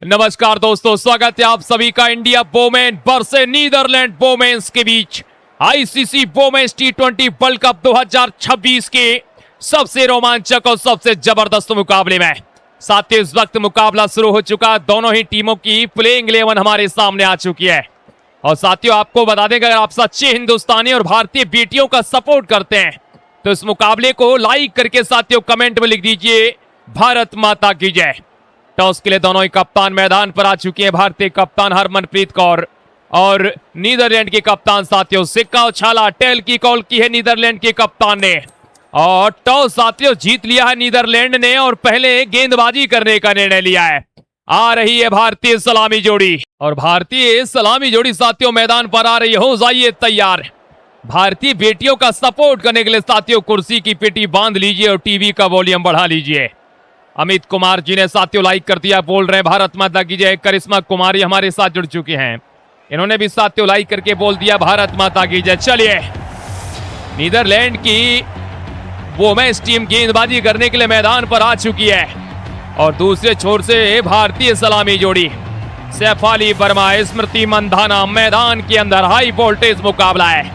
नमस्कार दोस्तों, स्वागत है आप सभी का India women versus Netherland women's के बीच आईसीसी वोमेन्स टी20 वर्ल्ड कप 2026 के सबसे रोमांचक और सबसे जबरदस्त मुकाबले में। साथ ही इस वक्त मुकाबला शुरू हो चुका, दोनों ही टीमों की प्लेइंग 11 हमारे सामने आ चुकी है। और साथियों, आपको बता दें कि अगर आप सच्चे हिंदुस्तानी और भारतीय बेटियों का सपोर्ट करते हैं तो इस मुकाबले को लाइक करके साथियों कमेंट में लिख दीजिए भारत माता की जय। टॉस के लिए दोनों ही कप्तान मैदान पर आ चुके हैं। भारतीय कप्तान हरमनप्रीत कौर और नीदरलैंड के कप्तान साथियों सिक्का उछाला, टेल की कॉल की है नीदरलैंड के कप्तान ने और टॉस साथियों जीत लिया है नीदरलैंड ने और पहले गेंदबाजी करने का निर्णय लिया है। आ रही है भारतीय सलामी जोड़ी और भारतीय सलामी जोड़ी साथियों मैदान पर आ रही है। हो जाइए तैयार। भारतीय बेटियों का सपोर्ट करने के लिए साथियों कुर्सी की पेटी बांध लीजिए और टीवी का वॉल्यूम बढ़ा लीजिए। अमित कुमार जी ने साथियों लाइक कर दिया, बोल रहे हैं भारत माता की जय। करिश्मा कुमारी हमारे साथ जुड़ चुके हैं, इन्होंने भी साथियों लाइक करके बोल दिया भारत माता की जय। चलिए, नीदरलैंड की वोमेन्स टीम गेंदबाजी करने के लिए मैदान पर आ चुकी है और दूसरे छोर से भारतीय सलामी जोड़ी सैफाली वर्मा, स्मृति मंधाना मैदान के अंदर। हाई वोल्टेज मुकाबला है,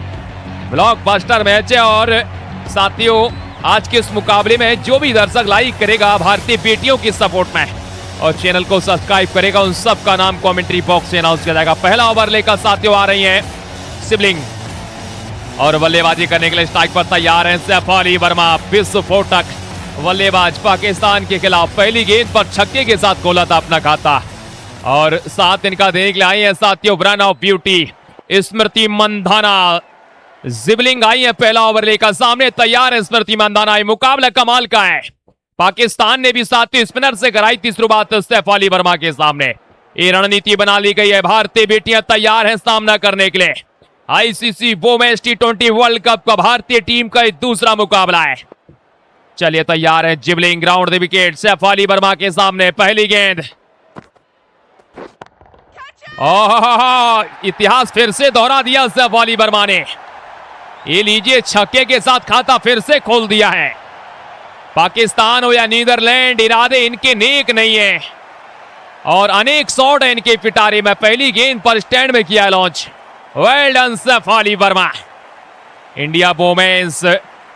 ब्लॉकबस्टर मैच है और साथियों आज के इस मुकाबले में जो भी दर्शक लाइक करेगा भारतीय बेटियों की सपोर्ट में और चैनल को सब्सक्राइब करेगा, उन सब का नाम कमेंट्री बॉक्स में अनाउंस किया जाएगा। पहला ओवर लेकर साथियों आ रही हैं सिबलिंग और बल्लेबाजी करने के लिए स्ट्राइक पर तैयार हैं सैफाली वर्मा। विस्फोटक बल्लेबाज पाकिस्तान के खिलाफ पहली गेंद पर छक्के के साथ खोला था अपना खाता और साथ इनका देने के लिए आई है साथियों run of beauty Smriti Mandhana. जिबलिंग आई है पहला ओवर लेकर, सामने तैयार है स्मृति मंधाना। मुकाबला कमाल का है, पाकिस्तान ने भी साथियों स्पिनर से कराई थी शुरुआत सैफाली वर्मा के सामने। ये रणनीति बना ली गई है, भारतीय बेटियां तैयार हैं सामना करने के लिए। आईसीसी वोमेन्स टी20 वर्ल्ड कप का भारतीय टीम का दूसरा मुकाबला है। चलिए तैयार है जिबलिंग, round the wicket Shafali Verma के सामने। पहली गेंद, इतिहास फिर से दोहरा दिया सैफाली वर्मा ने। ये लीजिए, छक्के के साथ खाता फिर से खोल दिया है। पाकिस्तान हो या नीदरलैंड, इरादे इनके नेक नहीं है और अनेक शॉट है इनके पिटारे में। पहली गेंद पर स्टैंड में किया launch. Well done Shafali Verma. India women's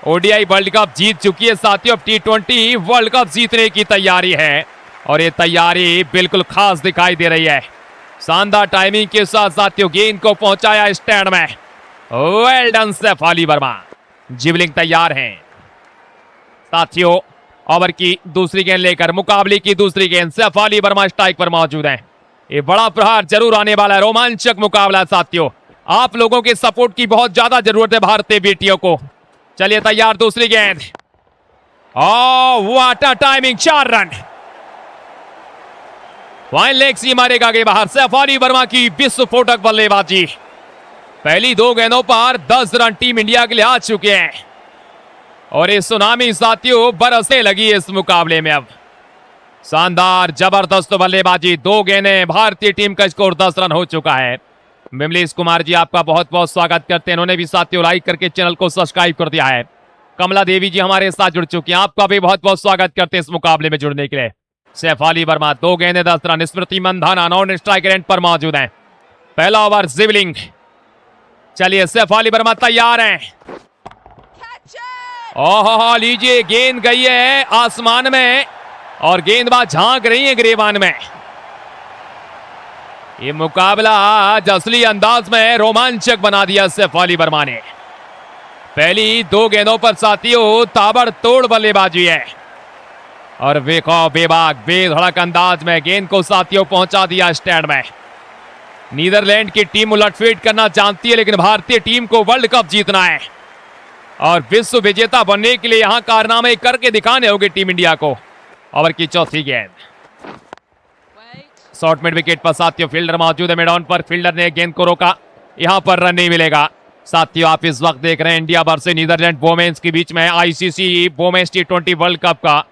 ODI world cup जीत चुकी है साथियों, अब टी20 वर्ल्ड कप जीतने की तैयारी है और ये तैयारी बिल्कुल खास दिखाई दे रही है। शानदार टाइमिंग के साथ साथियों गेंद को पहुंचाया स्टैंड में। Well done Shafali Verma. जिबलिंग तैयार हैं साथियों। ओवर की दूसरी गेंद लेकर मुकाबले की दूसरी गेंद सैफाली वर्मा स्ट्राइक पर मौजूद हैं। ये बड़ा प्रहार जरूर आने वाला है, रोमांचक मुकाबला साथियों। आप लोगों के सपोर्ट की बहुत ज्यादा जरूरत है भारतीय बेटियों को। चलिए तैयार, दूसरी गेंद। व्हाट अ टाइमिंग, 4 रन। वाइन लेग सी मारेगा आगे बाहर। सैफाली वर्मा की विस्फोटक बल्लेबाजी। पहली 2 गेंदों पर 10 रन टीम इंडिया के लिए आ चुके हैं और ये सुनामी साथियों बरसने लगी है इस मुकाबले में। अब शानदार जबरदस्त बल्लेबाजी, 2 गेंदें, भारतीय टीम का स्कोर 10 रन हो चुका है। मिमलेश कुमार जी आपका बहुत बहुत स्वागत करते हैं, इन्होंने भी साथियों लाइक करके चैनल को सब्सक्राइब कर दिया है। कमला देवी जी हमारे साथ जुड़ चुकी हैं, आपका भी बहुत बहुत स्वागत करते हैं इस मुकाबले में जुड़ने के लिए। सैफाली वर्मा 2 गेंदें 10 run. Smriti Mandhana non strike and पर मौजूद है। पहला ओवर जिबलिंग। चलिए सैफाली वर्मा तैयार हैं। ओह लीजिए, गेंद गई है आसमान में और गेंदबाज झांक रही है ग्रेबान में। ये मुकाबला आज असली अंदाज में रोमांचक बना दिया सैफाली वर्मा ने। पहली 2 गेंदों पर साथियों ताबड़तोड़ बल्लेबाजी है और बेबाक बेधड़क अंदाज में गेंद को साथियों पहुंचा दिया स्टैंड में। नीदरलैंड की टीम उलटफेर करना चाहती है लेकिन भारतीय टीम को वर्ल्ड कप जीतना है और विश्व विजेता बनने के लिए यहां कारनामे करके दिखाने होंगे टीम इंडिया को। ओवर की चौथी गेंद, शॉर्ट मिड विकेट पर साथियों फील्डर मौजूद है मैदान पर। फील्डर ने गेंद को रोका, यहां पर रन नहीं मिलेगा। साथियों आप इस वक्त देख रहे हैं इंडिया वर्सेस नीदरलैंड वोमेन्स के बीच में आईसीसी वोमेन्स टी20 वर्ल्ड कप का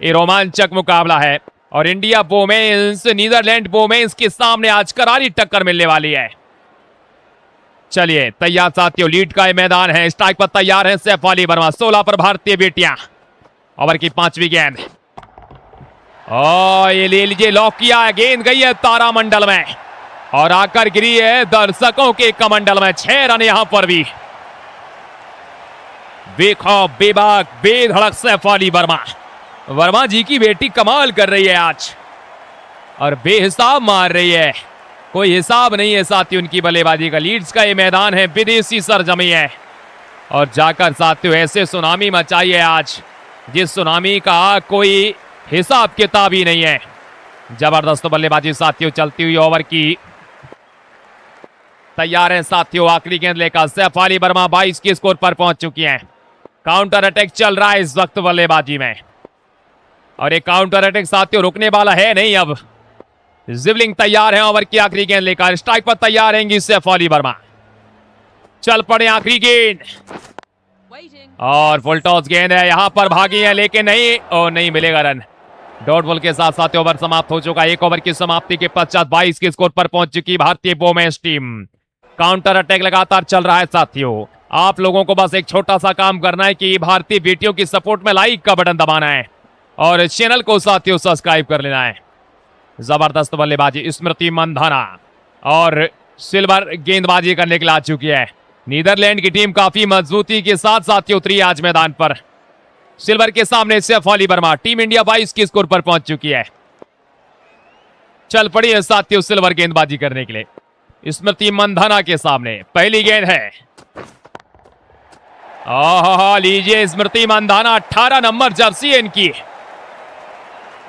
ये रोमांचक मुकाबला है और इंडिया वोमेन्स नीदरलैंड वोमेन्स के सामने आज करारी टक्कर मिलने वाली है। चलिए तैयार साथियों, लीड का मैदान है, स्ट्राइक पर तैयार है सैफाली वर्मा। 16 पर भारतीय बेटियां। ओवर की 5वीं गेंद, और ये ले लीजिए, लॉक किया है, गेंद गई है तारामंडल में और आकर गिरी है दर्शकों के कमंडल में। 6 रन यहां पर भी। बेखौफ, बेबाक, बेधड़क सैफाली वर्मा जी की बेटी कमाल कर रही है आज और बेहिसाब मार रही है, कोई हिसाब नहीं है साथियों उनकी बल्लेबाजी का। लीड्स का ये मैदान है, विदेशी सरजमी है और जाकर साथियों ऐसे सुनामी मचाई है आज जिस सुनामी का कोई हिसाब किताब ही नहीं है। जबरदस्त बल्लेबाजी साथियों चलती हुई ओवर की। तैयार है साथियों आखिरी गेंद लेकर। सैफ अली वर्मा 22 के स्कोर पर पहुंच चुकी हैं। काउंटर अटैक चल रहा है इस वक्त बल्लेबाजी में और एक काउंटर अटैक साथियों रुकने वाला है नहीं। अब जिवलिंग तैयार है ओवर की आखिरी गेंद लेकर। स्ट्राइक पर तैयार रहेंगी सैफ अली वर्मा। चल पड़े आखिरी गेंद और फुल टॉस गेंद है, यहां पर भागी है लेकिन नहीं, और नहीं मिलेगा रन। डॉट बॉल के साथ साथ ओवर समाप्त हो चुका है। एक ओवर की समाप्ति के पश्चात 22 के स्कोर पर पहुंच चुकी भारतीय वुमेन्स टीम। काउंटर अटैक लगातार चल रहा है साथियों। आप लोगों को बस एक छोटा सा काम करना है कि भारतीय बेटियों की सपोर्ट में लाइक का बटन दबाना है और चैनल को साथियों सब्सक्राइब कर लेना है। जबरदस्त बल्लेबाजी स्मृति मंधाना और सिल्वर गेंदबाजी करने के लिए आ चुकी है। नीदरलैंड की टीम काफी मजबूती के साथ साथियों उतरी आज मैदान पर। सिल्वर के सामने सैफ अली वर्मा। टीम इंडिया 22 के स्कोर पर पहुंच चुकी है। चल पड़ी है साथियों सिल्वर गेंदबाजी करने के लिए स्मृति मंधाना के सामने। पहली गेंद है, लीजिए स्मृति मंधाना, 18 नंबर जर्सी है इनकी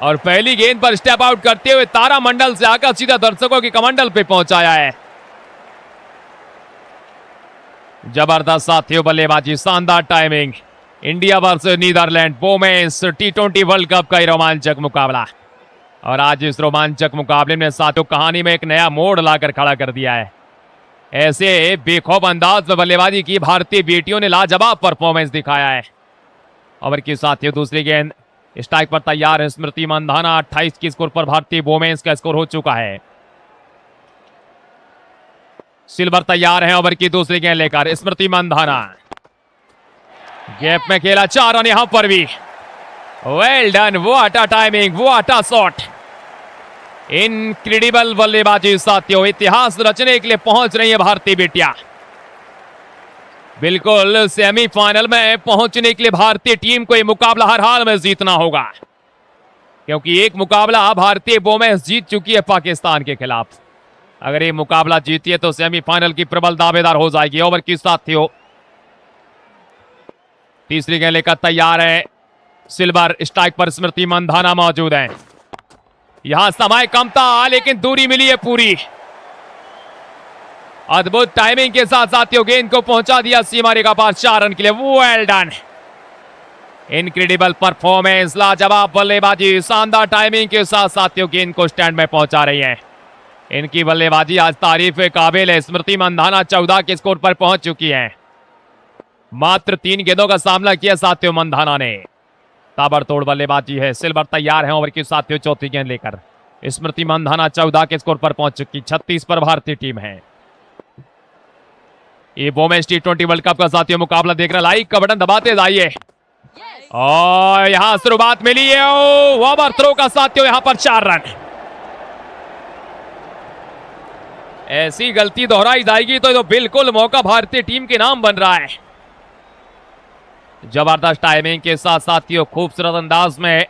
और पहली गेंद पर स्टेप आउट करते हुए तारामंडल से आकर सीधा दर्शकों के कमंडल पे पहुंचाया है। जबरदस्त साथियों बल्लेबाजी, शानदार timing. India versus Netherland women's T20 world cup का रोमांचक मुकाबला और आज इस रोमांचक मुकाबले में साथियों कहानी में एक नया मोड़ लाकर खड़ा कर दिया है। ऐसे बेखौफ अंदाज में बल्लेबाजी की भारतीय बेटियों ने लाजवाब परफॉर्मेंस दिखाया है। ओवर की साथियों दूसरी गेंद स्ट्राइक पर तैयार है स्मृति मंधाना। 28 के स्कोर पर भारतीय वुमेन्स का स्कोर हो चुका है। सिल्वर तैयार है ओवर की दूसरी गेंद लेकर। स्मृति मंधाना गैप में खेला, 4 रन यहां पर भी। वेल डन, वो अटा टाइमिंग, वो अटा शॉट। इनक्रेडिबल बल्लेबाजी साथियों, इतिहास रचने के लिए पहुंच रही है भारतीय बेटियां। बिल्कुल सेमीफाइनल में पहुंचने के लिए भारतीय टीम को यह मुकाबला हर हाल में जीतना होगा क्योंकि एक मुकाबला भारतीय वुमेन्स जीत चुकी है पाकिस्तान के खिलाफ। अगर ये मुकाबला जीती है तो सेमीफाइनल की प्रबल दावेदार हो जाएगी। ओवर की साथियों तीसरी गेंद लेकर तैयार है सिल्वर। स्ट्राइक पर स्मृति मंधाना मौजूद है। यहां समय कम था लेकिन दूरी मिली है पूरी। अद्भुत टाइमिंग के साथ साथियों गेंद को पहुंचा दिया सीमा रेखा पार 4 रन के लिए। वेल डन, इनक्रेडिबल परफॉर्मेंस, लाजवाब बल्लेबाजी, शानदार टाइमिंग के साथ साथियों गेंद को स्टैंड में पहुंचा रही है। इनकी बल्लेबाजी आज तारीफ काबिल है। स्मृति मंधाना 14 के स्कोर पर पहुंच चुकी है। मात्र 3 गेंदों का सामना किया साथियों मंधाना ने। ताबड़तोड़ बल्लेबाजी है। सिल्वर तैयार है ओवर की साथियों चौथी गेंद लेकर। स्मृति मंधाना 14 के स्कोर पर पहुंच चुकी। 36 पर भारतीय टीम है। ये वुमेन्स T20 वर्ल्ड कप का साथियों मुकाबला देख रहा, लाइक का बटन दबाते जाइए। और यहां शुरुआत मिली है ओवर थ्रो का साथियों, यहां पर 4 रन। ऐसी गलती दोहराई जाएगी तो बिल्कुल मौका भारतीय टीम के नाम बन रहा है। जबरदस्त टाइमिंग के साथ साथियों खूबसूरत अंदाज में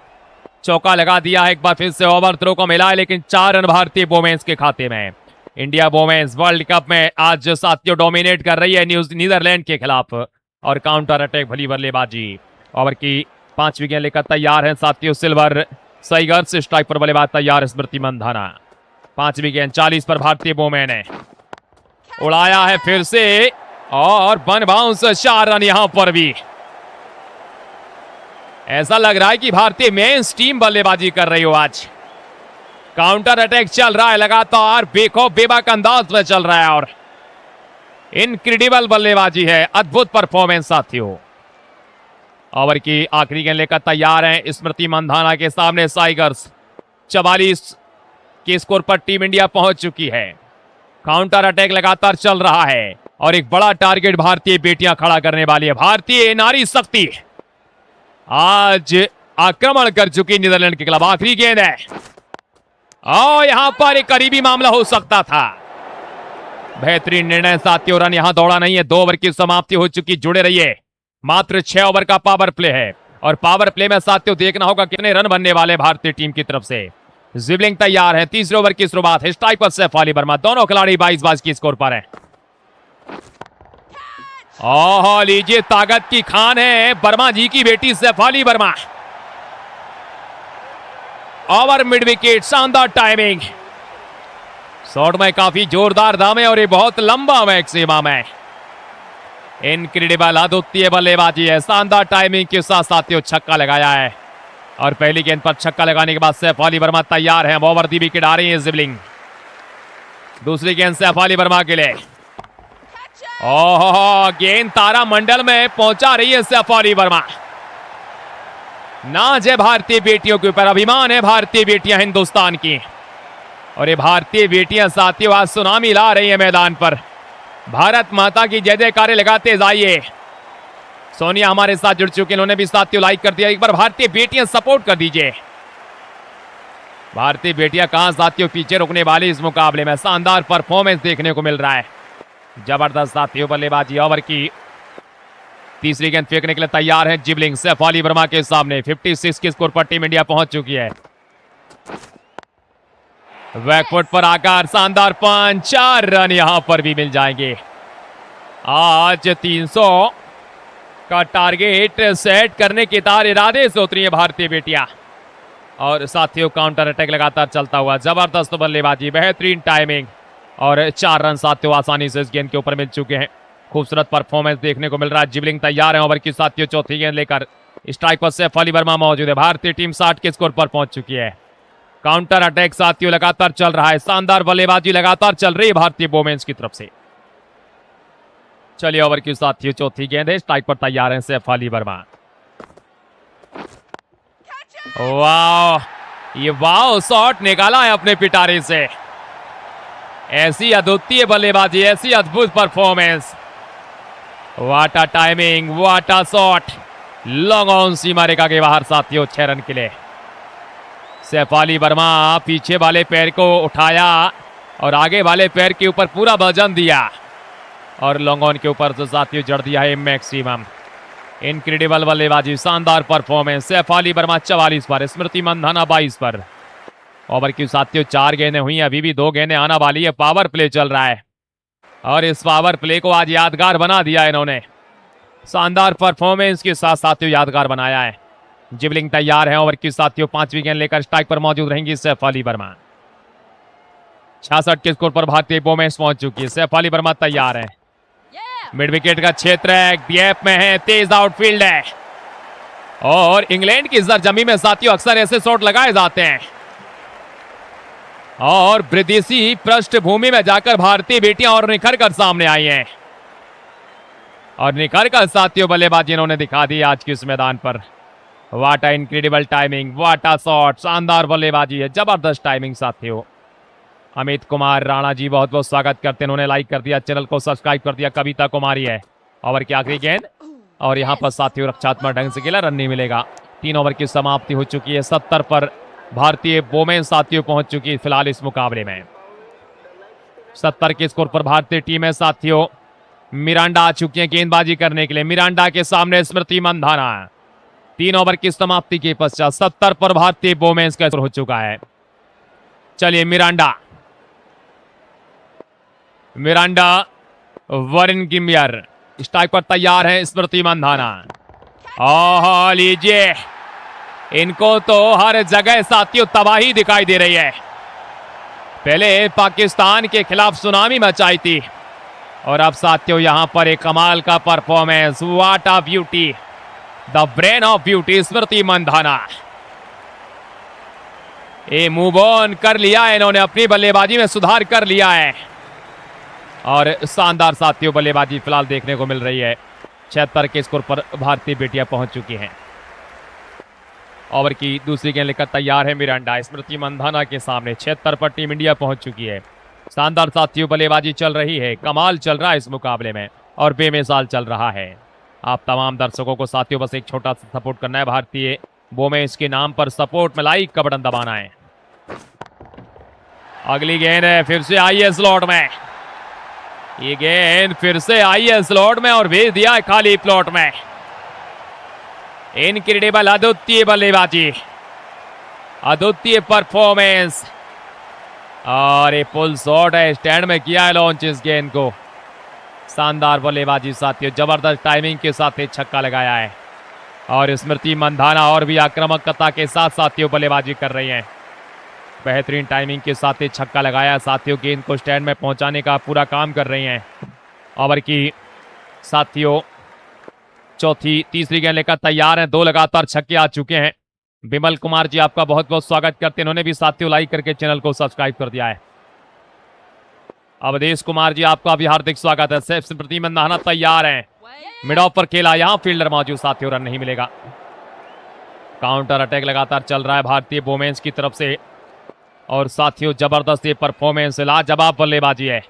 चौका लगा दिया है। एक बार फिर से ओवर थ्रो को मिला है लेकिन 4 रन भारतीय वुमेन्स के खाते में। इंडिया वुमेन्स वर्ल्ड कप में आज साथियों डोमिनेट कर रही है नीदरलैंड के खिलाफ और काउंटर अटैक भली बल्लेबाजी। ओवर की 5वीं गेंद लेकर तैयार है साथियों सिल्वर। सही गर्द से स्ट्राइक पर बल्लेबाज तैयार स्मृति मंधाना। 5वीं गेंद 40 पर भारतीय वुमेन है। उड़ाया है फिर से और वन बाउंस 4 रन यहां पर भी। ऐसा लग रहा है कि भारतीय मेंस टीम बल्लेबाजी कर रही हो आज। काउंटर अटैक चल रहा है लगातार, बेखौफ बेबाक अंदाज में चल रहा है और इनक्रेडिबल बल्लेबाजी है। अद्भुत परफॉर्मेंस साथियों। ओवर की आखिरी गेंद लेकर तैयार हैं स्मृति मंधाना के सामने साइगर्स। 44 के स्कोर पर टीम इंडिया पहुंच चुकी है। काउंटर अटैक लगातार चल रहा है और एक बड़ा टारगेट भारतीय बेटियां खड़ा करने वाली है। भारतीय नारी शक्ति आज आक्रमण कर चुकी नीदरलैंड के खिलाफ। आखिरी गेंद है और यहां पर एक करीबी मामला हो सकता था। बेहतरीन निर्णय साथियों, रन यहां दौड़ा नहीं है। 2 ओवर की समाप्ति हो चुकी। जुड़े रहिए, मात्र 6 ओवर का पावर प्ले है और पावर प्ले में साथियों देखना होगा कितने रन बनने वाले भारतीय टीम की तरफ से। जिबलिंग तैयार है। तीसरे ओवर की शुरुआत है। स्ट्राइक पर सैफ अली वर्मा। दोनों खिलाड़ी 22-22 की स्कोर पर हैं। ओह लीजिए, ताकत की खान है वर्मा जी की बेटी Shafali Verma. Over mid wicket, शानदार टाइमिंग। शॉट में काफी जोरदार दाम है और ये बहुत लंबा मैक्सिमम है। इनक्रेडिबल, अद्वितीय बल्लेबाजी है। शानदार टाइमिंग के साथ साथियों छक्का लगाया है और पहली गेंद पर छक्का लगाने के बाद सैफ अली वर्मा तैयार है। ओवर दी विकेट आ रही है जिबलिंग। दूसरी गेंद सैफ अली वर्मा के लिए। ओह, गेंद तारा मंडल में पहुंचा रही है सैफ अली वर्मा। नाज है भारतीय बेटियों के ऊपर, अभिमान है भारतीय बेटियां हिंदुस्तान की। और ये भारतीय बेटियां साथियों आज सुनामी ला रही है मैदान पर। भारत माता की जय जयकारे लगाते जाइए। सोनिया हमारे साथ जुड़ चुके, इन्होंने भी साथियों लाइक कर दिया। एक बार भारतीय बेटियां सपोर्ट कर दीजिए। भारतीय बेटियां कहां साथियों पीछे रुकने वाली इस मुकाबले में। शानदार परफॉर्मेंस देखने को मिल रहा है। जबरदस्त साथियों बल्लेबाजी। ओवर की तीसरी गेंद फेंकने के लिए तैयार है जिबलिंग। सैफ अली वर्मा के सामने 56 की स्कोर पर टीम इंडिया पहुंच चुकी है। बैकफुट पर आकर शानदार पंच। 4 रन यहां पर भी मिल जाएंगे। आज 300 का टारगेट सेट करने के तार इरादे से उतरी है भारतीय बेटियां। और साथियों काउंटर अटैक लगातार चलता हुआ। जबरदस्त बल्लेबाजी, बेहतरीन टाइमिंग और 4 रन साथियों आसानी से इस गेंद के ऊपर मिल चुके हैं। खूबसूरत परफॉर्मेंस देखने को मिल रहा है। जिबलिंग तैयार है ओवर की साथियों चौथी गेंद लेकर। स्ट्राइक पर सैफ अली वर्मा मौजूद है। भारतीय टीम 60 के स्कोर पर पहुंच चुकी है। काउंटर अटैक साथियों लगातार चल रहा है। शानदार बल्लेबाजी लगातार चल रही है भारतीय वुमेन्स की तरफ से। चलिए ओवर की साथियों चौथी गेंद है। स्ट्राइक पर तैयार है सैफ अली वर्मा। वाह, ये वाह शॉट निकाला है अपने पिटारे से। ऐसी अद्वितीय बल्लेबाजी, ऐसी अद्भुत performance. What a timing, what a shot. Long on सीमा रेखा के बाहर साथियों 6 रन के लिए। सैफ अली वर्मा पीछे वाले पैर को उठाया और आगे वाले पैर के ऊपर पूरा वजन दिया और लॉन्ग ऑन के ऊपर से साथियों जड़ दिया है मैक्सिमम। इनक्रेडिबल बल्लेबाजी, शानदार परफॉर्मेंस। सैफ अली वर्मा 44 पर, स्मृति मंधाना 22 पर। ओवर की साथियों 4 गेंदें हुई, अभी भी 2 गेंदें आना वाली है। पावर प्ले चल रहा है और इस पावर प्ले को आज यादगार बना दिया इन्होंने। शानदार परफॉर्मेंस के साथ साथियों यादगार बनाया है। जिबलिंग तैयार है ओवर की साथियों 5वीं गेंद लेकर। स्ट्राइक पर मौजूद रहेंगी सैफ अली वर्मा। 66 के स्कोर पर भारतीय वुमेन्स पहुंच चुकी है। सैफ अली वर्मा तैयार है। मिड विकेट का क्षेत्र है, गैप में है, तेज आउटफील्ड है और इंग्लैंड की सरजमी में साथियों अक्सर ऐसे शॉट लगाए जाते हैं और विदेशी पृष्ठभूमि में जाकर भारतीय बेटियां और निखर कर सामने आई हैं और निखर कर साथियों बल्लेबाजी इन्होंने दिखा दी आज के इस मैदान पर। What a incredible timing, what a shot. शानदार बल्लेबाजी है, जबरदस्त टाइमिंग साथियों। अमित कुमार राणा जी बहुत बहुत स्वागत करते हैं, उन्होंने लाइक कर दिया, चैनल को सब्सक्राइब कर दिया। कविता कुमारी है। ओवर की आखिरी गेंद और यहां पर साथियों रक्षात्मक ढंग से खेला, रन नहीं मिलेगा। 3 ओवर की समाप्ति हो चुकी है। 70 पर भारतीय वुमेन साथियों पहुंच चुकी है फिलहाल इस मुकाबले में। 70 के स्कोर पर भारतीय टीम है साथियों। मिरांडा आ चुकी है गेंदबाजी करने के लिए। मिरांडा के सामने स्मृति मंधाना। 3 ओवर की समाप्ति के पश्चात 70 पर भारतीय वुमेन्स का स्कोर हो चुका है। चलिए मिरांडा वरिन गिमियर। स्ट्राइक पर तैयार है स्मृति मंधाना। ओह लीजिए, इनको तो हर जगह साथियों तबाही दिखाई दे रही है। पहले पाकिस्तान के खिलाफ सुनामी मचाई थी और अब साथियों यहां पर एक कमाल का performance. What a beauty, the brain of beauty Smriti Mandhana. ये मूव ऑन कर लिया है इन्होंने, अपनी बल्लेबाजी में सुधार कर लिया है और शानदार साथियों बल्लेबाजी फिलहाल देखने को मिल रही है। 76 के स्कोर पर भारतीय बेटियां पहुंच चुकी हैं। ओवर की दूसरी गेंद लेकर तैयार है मिरांडा। स्मृति मंधाना के सामने 76 पर टीम इंडिया पहुंच चुकी है। शानदार साथियों बल्लेबाजी चल रही है, कमाल चल रहा है इस मुकाबले में और बेमिसाल चल रहा है। आप तमाम दर्शकों को साथियों बस एक छोटा सा सपोर्ट करना है। भारतीय बोमेंस के नाम पर सपोर्ट में लाइक का बटन दबाना है। अगली गेंद है, फिर से आई है स्लॉट में। ये गेंद फिर से आई है स्लॉट में और भेज दिया है खाली प्लॉट में। इनक्रेडिबल, अद्वितीय बल्लेबाजी, अद्वितीय परफॉर्मेंस। और ये पुल शॉट है, स्टैंड में किया है लॉन्च इस गेंद को। शानदार बल्लेबाजी साथियों, जबरदस्त टाइमिंग के साथ छक्का लगाया है। और स्मृति मंधाना और भी आक्रामकता के साथ साथियों बल्लेबाजी कर रही हैं। बेहतरीन टाइमिंग के साथ छक्का लगाया साथियों, गेंद को स्टैंड में पहुंचाने का पूरा काम कर रही हैं। ओवर की साथियों तीसरी गेंद लेकर तैयार हैं। 2 लगातार छक्के आ चुके हैं। विमल कुमार जी आपका बहुत बहुत स्वागत करते हैं, इन्होंने भी साथियों लाइक करके चैनल को सब्सक्राइब कर दिया है। अवधेश कुमार जी आपका भी हार्दिक स्वागत है। सेफ स्मृति मंधाना तैयार हैं। मिड ऑफ पर खेला, यहां फील्डर मौजूद साथियों, रन नहीं मिलेगा। काउंटर अटैक लगातार चल रहा है भारतीय बोमेंस की तरफ से। और साथियों जबरदस्त ये परफॉर्मेंस, लाजवाब बल्लेबाजी है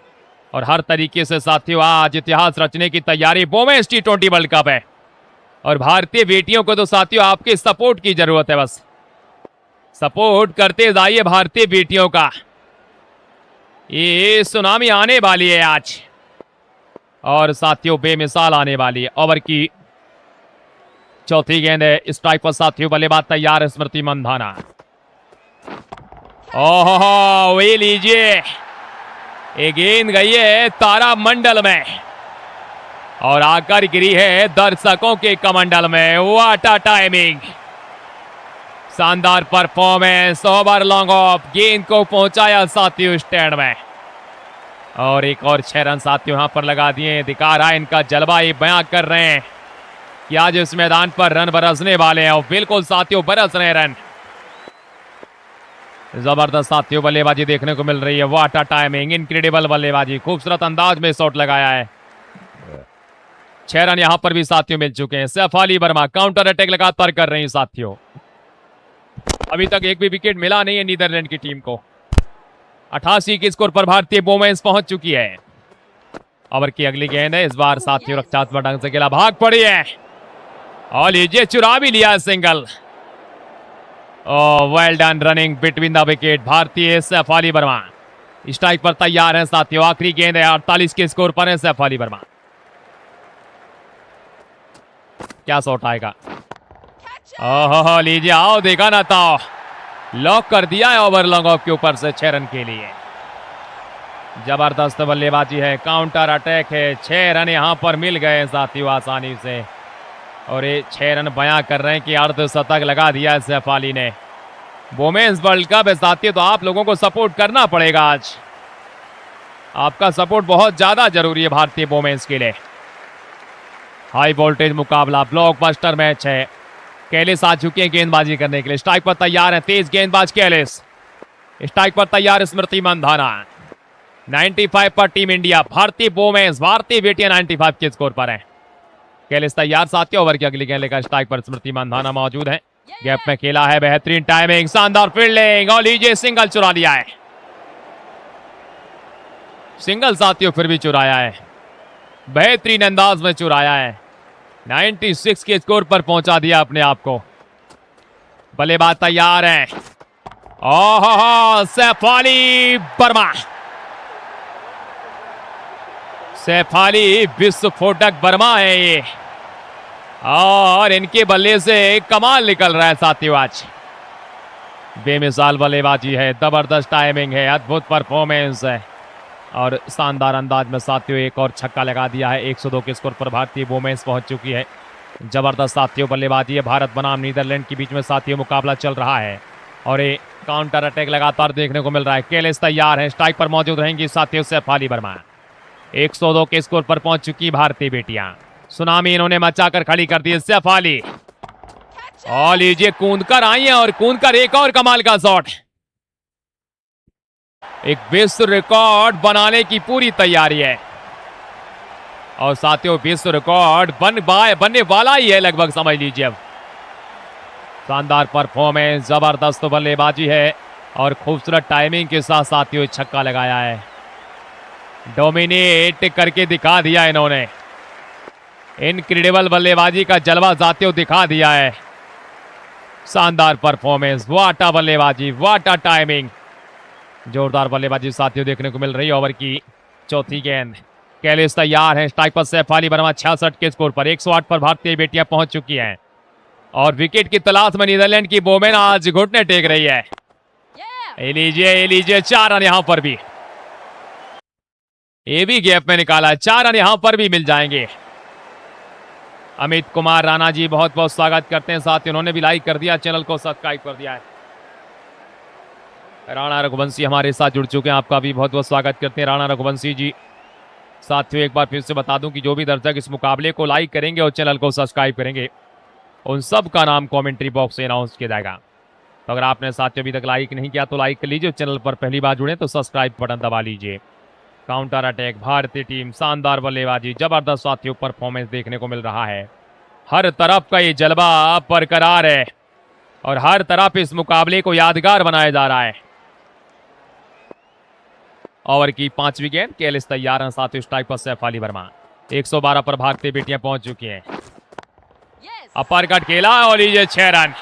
और हर तरीके से साथियों आज इतिहास रचने की तैयारी। बोमेंस T20 वर्ल्ड कप है और भारतीय बेटियों को तो साथियों आपके सपोर्ट की जरूरत है। बस सपोर्ट करते जाइए भारतीय बेटियों का। ये सुनामी आने वाली है आज और साथियों बेमिसाल आने वाली है। ओवर की चौथी गेंद है, स्ट्राइक पर साथियों बल्लेबाज तैयार है स्मृति मंधाना। ओहो वे लीजिए, ये गेंद गई है तारा मंडल में और आकर गिरी है दर्शकों के कमंडल में। व्हाट अ टाइमिंग, शानदार परफॉर्मेंस। ओवर लॉन्ग ऑफ, गेंद को पहुंचाया साथियों स्टैंड में और एक और 6 रन साथियों यहां पर लगा दिए। दिखा रहा है इनका जलवा, ये बयां कर रहे हैं कि आज इस मैदान पर रन बरसने वाले हैं और बिल्कुल साथियों बरस रहे रन। जबरदस्त साथियों बल्लेबाजी देखने को मिल रही है। व्हाट अ टाइमिंग, इनक्रेडिबल बल्लेबाजी, खूबसूरत अंदाज में शॉट लगाया है। 6 रन यहां पर भी साथियों मिल चुके हैं। सैफाली वर्मा काउंटर अटैक लगातार कर रही हैं साथियों। अभी तक एक भी विकेट मिला नहीं है नीदरलैंड की टीम को। 88 के स्कोर पर भारतीय बोमेंस पहुंच चुकी है। ओवर की अगली गेंद है, इस बार साथियों रक्षात्मक ढंग से खेला, भाग पड़ी है और लीजिए चुरा भी लिया है single. Well done running between the wicket भारतीय सैफाली वर्मा। स्ट्राइक पर तैयार है साथियों। आखिरी गेंद है, 48 के स्कोर पर है सैफाली वर्मा। क्या शॉट आएगा? ओहो लीजिए, आओ देखा ना था, लॉक कर दिया है ओवर लॉन्ग ऑफ के ऊपर से 6 रन के लिए। जबरदस्त बल्लेबाजी है, काउंटर अटैक है। 6 रन यहां पर मिल गए साथियों आसानी से और ये 6 रन बयां कर रहे हैं कि अर्धशतक लगा दिया है सैफाली ने। वोमेन्स वर्ल्ड कप है साथियों, तो आप लोगों को सपोर्ट करना पड़ेगा। आज आपका सपोर्ट बहुत ज्यादा जरूरी है भारतीय वोमेन्स के लिए। हाई वोल्टेज मुकाबला, ब्लॉकबस्टर मैच है। कैलिस आ चुके हैं गेंदबाजी करने के लिए। स्ट्राइक पर तैयार है तेज गेंदबाज कैलिस। स्ट्राइक पर तैयार स्मृति मंधाना। 95 पर टीम इंडिया, भारतीय वोमेन्स, भारतीय बेटियां 95 के स्कोर पर है। कैलिस तैयार साथियों। ओवर की अगली गेंद लेकर स्ट्राइक पर स्मृति मंधाना मौजूद है। गैप में खेला है, बेहतरीन टाइमिंग, शानदार फील्डिंग और लीजिए सिंगल चुरा लिया है। सिंगल साथियों फिर भी चुराया है, बेहतरीन अंदाज में चुराया है। 96 के स्कोर पर पहुंचा दिया अपने आप को। बल्लेबाज तैयार है। ओहो सैफाली वर्मा, सैफाली विस्फोटक वर्मा है ये और इनके बल्ले से कमाल निकल रहा है साथियों। आज बेमिसाल बल्लेबाजी है, जबरदस्त टाइमिंग है, अद्भुत परफॉर्मेंस है और शानदार अंदाज में साथियों एक और छक्का लगा दिया है। 102 के स्कोर पर भारतीय वोमेन्स पहुंच चुकी है। जबरदस्त साथियों बल्लेबाजी है। भारत बनाम नीदरलैंड के बीच में साथियों मुकाबला चल रहा है और ये काउंटर अटैक लगातार देखने को मिल रहा है। कैलिस तैयार है, स्ट्राइक पर मौजूद रहेंगी साथियों सैफाली वर्मा। 102 के स्कोर पर पहुंच चुकी भारतीय बेटियां। सुनामी इन्होंने मचाकर खड़ी कर दी सैफाली और लीजिए कूद कर आई है और कूद कर एक और कमाल का शॉट। एक विश्व रिकॉर्ड बनाने की पूरी तैयारी है और साथियों विश्व रिकॉर्ड बनने वाला ही है लगभग, समझ लीजिए। अब शानदार परफॉर्मेंस, जबरदस्त बल्लेबाजी है और खूबसूरत टाइमिंग के साथ साथियों छक्का लगाया है। डोमिनेट करके दिखा दिया इन्होंने, इनक्रेडिबल बल्लेबाजी का जलवा साथियों दिखा दिया है। शानदार परफॉर्मेंस, वाटा बल्लेबाजी, वाटा टाइमिंग, जोरदार बल्लेबाजी साथियों देखने को मिल रही है। ओवर की चौथी गेंद, कैलिस तैयार है, स्ट्राइक पर सैफ अली वर्मा 66 के स्कोर पर। 108 पर भारतीय बेटियां पहुंच चुकी हैं और विकेट की तलाश में नीदरलैंड की बोमेन आज घुटने टेक रही है। ये लीजिए 4 रन यहां पर भी, ये भी गैप में निकाला, 4 रन यहां पर भी मिल जाएंगे। अमित कुमार राणा जी बहुत बहुत स्वागत करते हैं, साथ ही उन्होंने भी लाइक कर दिया, चैनल को सब्सक्राइब कर दिया है। राणा रघुवंशी हमारे साथ जुड़ चुके हैं, आपका भी बहुत बहुत स्वागत करते हैं राणा रघुवंशी जी। साथियों एक बार फिर से बता दूं कि जो भी दर्शक इस मुकाबले को लाइक करेंगे और चैनल को सब्सक्राइब करेंगे उन सब का नाम कमेंट्री बॉक्स से अनाउंस किया जाएगा। तो अगर आपने साथियों अभी तक लाइक नहीं किया तो लाइक कर लीजिए, चैनल पर पहली बार जुड़े तो सब्सक्राइब बटन दबा लीजिए। काउंटर अटैक, भारतीय टीम, शानदार बल्लेबाजी, जबरदस्त साथियों परफॉर्मेंस देखने को मिल रहा है। हर तरफ का ये जलवा बरकरार है और हर तरफ इस मुकाबले को यादगार बनाया जा रहा है। ओवर की 5वीं गेंद, कैलिस तैयार हैं, साथियों स्ट्राइक पर सैफ अली वर्मा। 112 पर भारतीय बेटियां पहुंच चुकी हैं। अपर कट खेला और लीजिए 6 रन,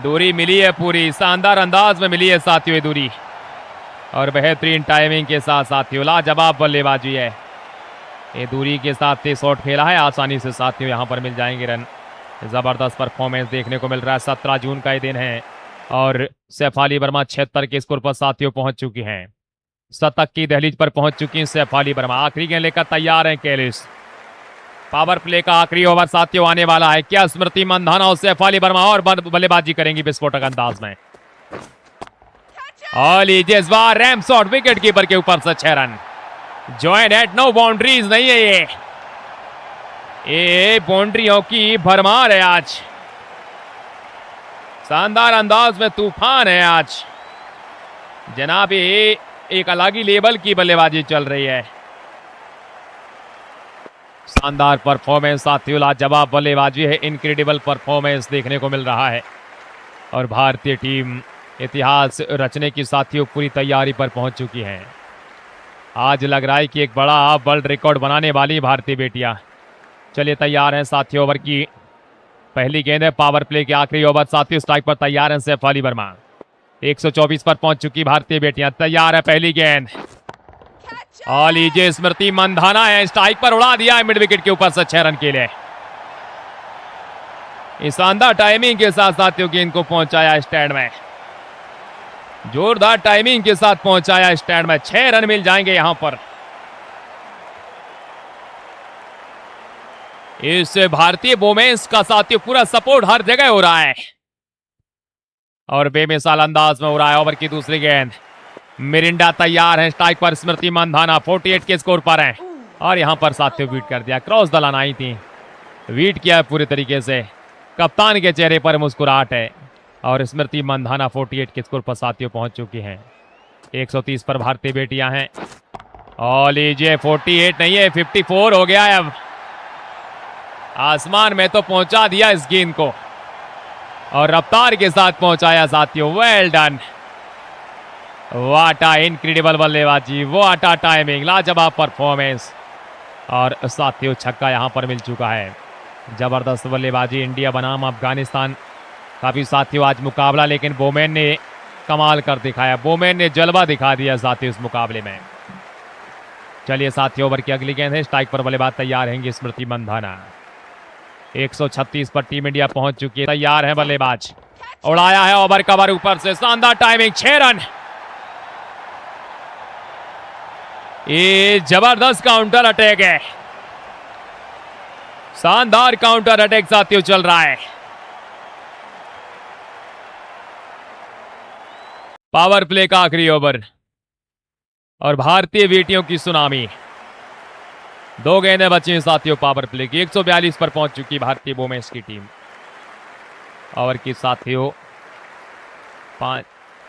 दूरी मिली है पूरी, शानदार अंदाज में मिली है साथियों दूरी और बेहतरीन टाइमिंग के साथ साथियों लाजवाब बल्लेबाजी है। ये दूरी के साथ शॉट खेला है, आसानी से साथियों यहां पर मिल जाएंगे रन। जबरदस्त परफॉर्मेंस देखने को मिल रहा है। 17 जून का ये दिन है और सैफ अली वर्मा 76 के स्कोर पर साथियों पहुंच चुकी हैं। शतक की दहलीज पर पहुंच चुकी हैं सैफ अली वर्मा। आखिरी गेंद लेकर तैयार हैं कैलिस। पावर प्ले का आखिरी ओवर साथियों आने वाला है। क्या स्मृति मंधाना और सैफ अली वर्मा और बल्लेबाजी करेंगी विस्फोटक अंदाज में? और लीजिए इस बार रैम शॉट, विकेट कीपर के ऊपर से 6 रन। जॉइंट एट, नो बाउंड्रीज नहीं है ये बाउंड्रियों की भरमार है आज। शानदार अंदाज में तूफान है आज जनाब, ये एक अलग ही लेवल की बल्लेबाजी चल रही है। शानदार परफॉर्मेंस साथियों, लाजवाब बल्लेबाजी है, इनक्रेडिबल परफॉर्मेंस देखने को मिल रहा है और भारतीय टीम इतिहास रचने की साथियों पूरी तैयारी पर पहुंच चुकी है। आज लग रहा है कि एक बड़ा वर्ल्ड रिकॉर्ड बनाने वाली भारतीय बेटियां। चलिए तैयार हैं साथियों, ओवर की पहली गेंद है, पावर प्ले के आखिरी ओवर साथियों, स्ट्राइक पर तैयार हैं सैफ अली वर्मा। 124 पर पहुंच चुकी भारतीय बेटियां, तैयार है पहली गेंद और लीजिए स्मृति मंधाना है, स्ट्राइक पर उड़ा दिया है मिड विकेट के ऊपर से 6 रन के लिए। इस शानदार टाइमिंग के साथ साथियों गेंद को पहुंचाया स्टैंड में, जोरदार टाइमिंग के साथ पहुंचाया स्टैंड में। 6 रन मिल जाएंगे यहां पर। इस भारतीय वोमेन्स का साथियों पूरा सपोर्ट हर जगह हो रहा है और बेमिसाल अंदाज में हो रहा है। ओवर की दूसरी गेंद, मिरिंडा तैयार है, स्ट्राइक पर स्मृति मंधाना 48 के स्कोर पर है और यहां पर साथियों बीट कर दिया। क्रॉस द लाइन आई थी, बीट किया पूरी तरीके से। कप्तान के चेहरे पर मुस्कुराहट है और स्मृति मंधाना 48 के स्कोर पर साथियों पहुंच चुकी हैं। 130 पर भारतीय बेटियां हैं और लीजिए 48 नहीं है 54 हो गया है। अब आसमान में तो पहुंचा दिया इस गेंद को और रफ्तार के साथ पहुंचाया साथियों। वेल डन, वाटा इनक्रेडिबल बल्लेबाजी, वाटा टाइमिंग, लाजवाब परफॉर्मेंस और साथियों छक्का यहां पर मिल चुका है। जबरदस्त बल्लेबाजी इंडिया बनाम अफगानिस्तान का भी साथियों आज मुकाबला, लेकिन बोमेन ने कमाल कर दिखाया, बोमेन ने जलवा दिखा दिया साथियों इस मुकाबले में। चलिए साथियों ओवर की अगली गेंद है, स्ट्राइक पर बल्लेबाज तैयार रहेंगे स्मृति मंधाना। 136 पर टीम इंडिया पहुंच चुकी है, तैयार है बल्लेबाज, उड़ाया है ओवर कवर ऊपर से, शानदार टाइमिंग, 6 रन। ये जबरदस्त काउंटर अटैक है, शानदार काउंटर अटैक साथियों चल रहा है। पावर प्ले का आखिरी ओवर और भारतीय बेटियों की सुनामी। 2 गेंदें बची हैं साथियों पावर प्ले की। 142 पर पहुंच चुकी भारतीय वोमेन्स की टीम। ओवर की साथियों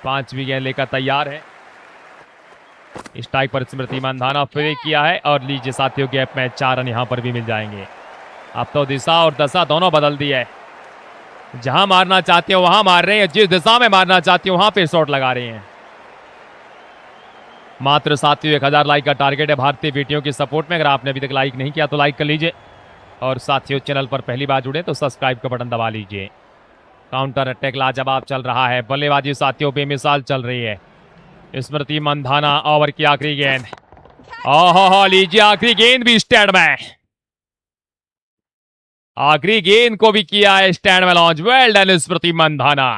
5वीं गेंद लेकर तैयार है, स्ट्राइक पर स्मृति मंधाना फ्री किया है और लीजिए साथियों गैप में 4 रन यहां पर भी मिल जाएंगे। अब तो दिशा और दशा दोनों बदल दी है, जहां मारना चाहते हो वहां मार रहे हैं, जिस दिशा में मारना चाहते हो वहां पे शॉट लगा रहे हैं। मात्र साथियों 1000 लाइक का टारगेट है भारतीय बेटियों की सपोर्ट में। अगर आपने अभी तक लाइक नहीं किया तो लाइक कर लीजिए, और साथियों चैनल पर पहली बार जुड़े तो सब्सक्राइब का बटन दबा लीजिए। काउंटर अटैक लाजवाब चल रहा है, बल्लेबाजी साथियों बेमिसाल चल रही है। स्मृति मंधाना ओवर की आखिरी गेंद, ओहो लीजिए आखिरी गेंद भी स्टैंड में, आखिरी गेंद को भी किया है स्टैंड में launch. Well done Smriti Mandhana.